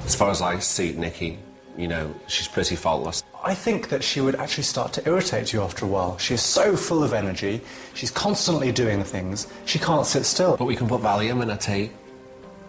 As far as I see Nikki, you know, she's pretty faultless. I think that she would actually start to irritate you after a while. She is so full of energy, she's constantly doing things, she can't sit still. But we can put Valium in her tea.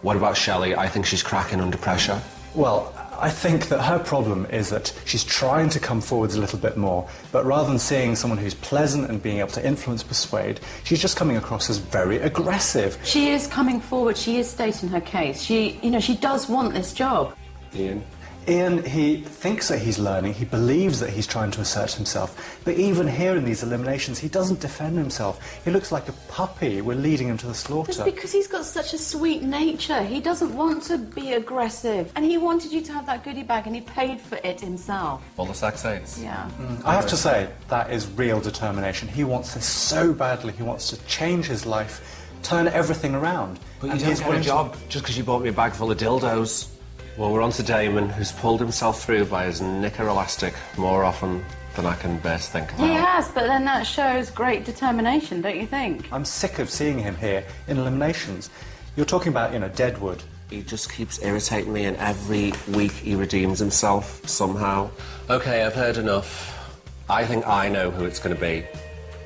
What about Shelley? I think she's cracking under pressure. Well, I think that her problem is that she's trying to come forwards a little bit more, but rather than seeing someone who's pleasant and being able to influence, persuade, she's just coming across as very aggressive. She is coming forward, she is stating her case. She does want this job. Ian? Ian, he thinks that he's learning, he believes that he's trying to assert himself, but even here in these eliminations, he doesn't defend himself. He looks like a puppy. We're leading him to the slaughter. That's because he's got such a sweet nature. He doesn't want to be aggressive. And he wanted you to have that goodie bag, and he paid for it himself. All the sex aids? Yeah. I have to say, that is real determination. He wants this so badly. He wants to change his life, turn everything around. But you don't get a job just because you bought me a bag full of dildos. Well, we're on to Damon, who's pulled himself through by his knicker elastic more often than I can bear to think about. He has, but then that shows great determination, don't you think? I'm sick of seeing him here in eliminations. You're talking about, you know, Deadwood. He just keeps irritating me, and every week he redeems himself somehow. OK, I've heard enough. I think I know who it's going to be.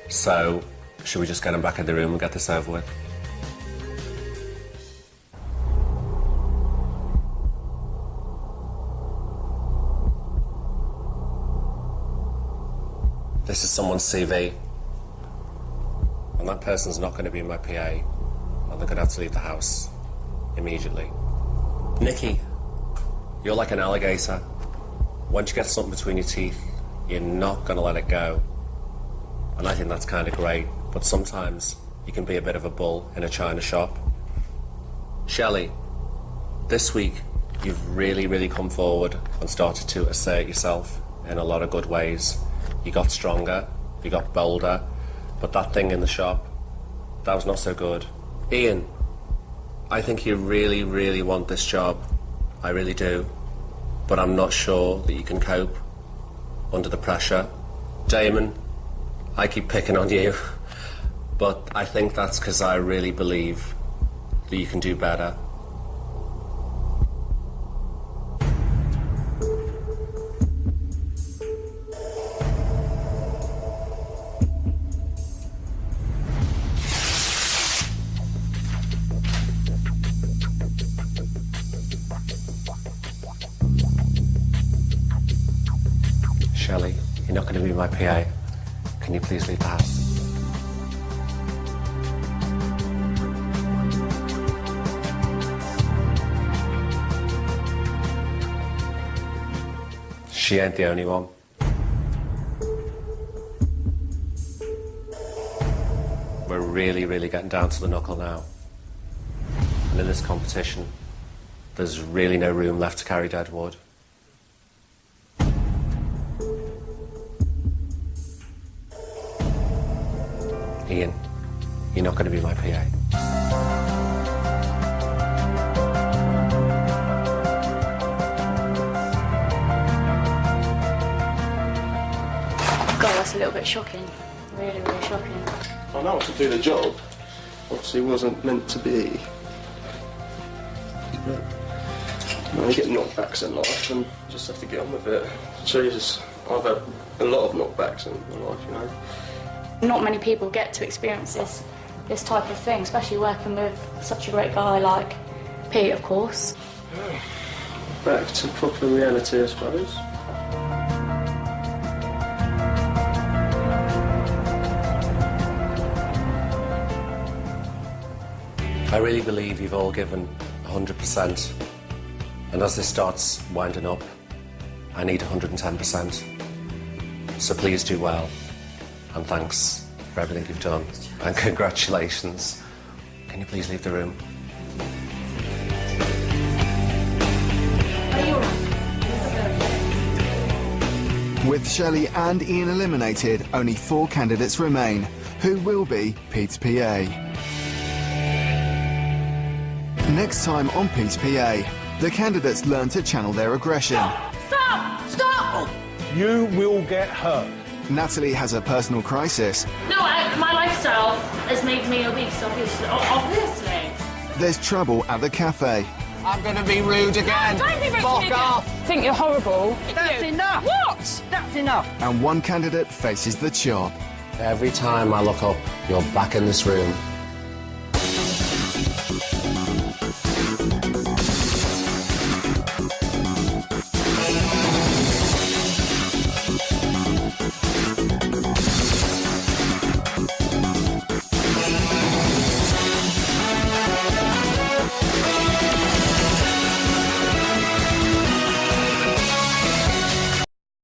So, should we just get him back in the room and get this over with? This is someone's CV, and that person's not going to be my PA, and they're going to have to leave the house immediately. Nikki, you're like an alligator. Once you get something between your teeth, you're not going to let it go. And I think that's kind of great, but sometimes you can be a bit of a bull in a china shop. Shelley, this week you've really come forward and started to assert yourself in a lot of good ways. You got stronger, you got bolder, but that thing in the shop, that was not so good. Ian, I think you really want this job. I really do. But I'm not sure that you can cope under the pressure. Damon, I keep picking on you, but I think that's because I really believe that you can do better. Shelley, you're not going to be my PA. Can you please leave the house? She ain't the only one. We're really getting down to the knuckle now. And in this competition, there's really no room left to carry Deadwood. Ian, you're not going to be my PA. God, that's a little bit shocking. Really shocking. I know to do the job. Obviously wasn't meant to be. But, you know, you get knockbacks in life and you just have to get on with it. Jesus, I've had a lot of knockbacks in my life, you know. Not many people get to experience this type of thing, especially working with such a great guy like Pete, of course. Yeah. Back to proper reality, I suppose. I really believe you've all given 100%. And as this starts winding up, I need 110%. So please do well. And thanks for everything you've done. And congratulations. Can you please leave the room? With Shelley and Ian eliminated, only 4 candidates remain. Who will be Pete's PA? Next time on Pete's PA, the candidates learn to channel their aggression. Stop! You will get hurt. Natalie has a personal crisis. No, my lifestyle has made me obese, obviously. There's trouble at the cafe. I'm going to be rude again. Don't be rude to me Fuck again. off. I think you're horrible. That's enough! What? That's enough! And one candidate faces the chop. Every time I look up, you're back in this room,